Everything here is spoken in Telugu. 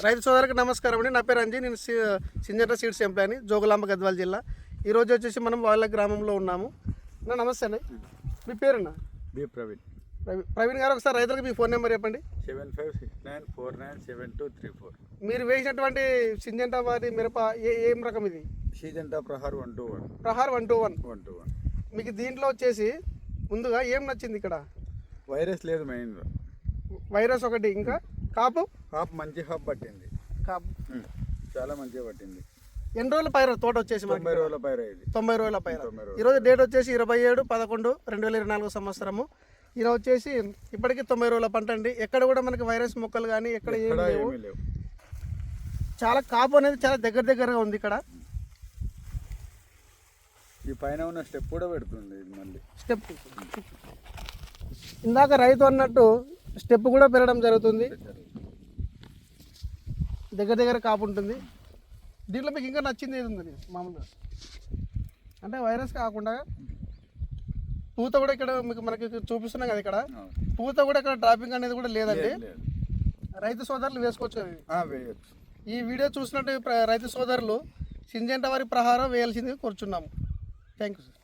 రైతు సోదరులకు నమస్కారం అండి. నా పేరు అంజీ. నేను సింజంట సీడ్స్ ఎంప్లాయీని, జోగులాంబ గద్వాల జిల్లా. ఈరోజు వచ్చేసి మనం వాళ్ళ గ్రామంలో ఉన్నాము. నమస్తే అండి, మీ పేరున్నా? బి ప్రవీణ్. ప్రవీణ్ గారు, ఒకసారి రైతులకు మీ ఫోన్ నెంబర్ చెప్పండి. 7569497234. మీరు వేసినటువంటి సింజంట వారి మిరప ఏం రకం ఇది? సిజంటా ప్రహార్ 121. ప్రహార్ 121. 121. మీకు దీంట్లో వచ్చేసి ముందుగా ఏం నచ్చింది? ఇక్కడ వైరస్ లేదు మెయిన్గా. వైరస్ ఒకటి, ఇంకా కాపు మంచి హాప్ పట్టింది. కాపు చాలా మంచిగా పట్టింది. ఎన్ని రోజుల పైర తోట వచ్చేసి? 90 రోజుల పైర ఇది. 90 రోజుల పైర. ఈరోజు డేట్ వచ్చేసి 27/11/2024 సంవత్సరము. ఈరోజు వచ్చేసి ఇప్పటికీ 90 రోజుల పంట అండి. ఎక్కడ కూడా మనకి వైరస్ మొక్కలు కానీ ఎక్కడ ఏమీ లేవు. చాలా కాపు అనేది చాలా దగ్గరగా ఉంది. ఇక్కడ ఈ పైన ఉన్న స్టెప్ కూడా పెడుతుంది. ఇది మళ్ళీ స్టెప్ ఇందాక రైతు అన్నట్టు స్టెప్ కూడా పెరగడం జరుగుతుంది. దగ్గర కాపు ఉంటుంది. దీంట్లో మీకు ఇంకా నచ్చింది ఏది ఉందండి? మామూలుగా అంటే వైరస్ కాకుండా పూత కూడా ఇక్కడ మనకి చూపిస్తున్నాం కదా. ఇక్కడ పూత కూడా ఇక్కడ డ్రాపింగ్ అనేది కూడా లేదండి. రైతు సోదరులు వేసుకోవచ్చు. ఈ వీడియో చూసినట్టు రైతు సోదరులు సింజంట వారి ప్రహారం వేయాల్సింది కోరుచున్నాము. Thank you sir.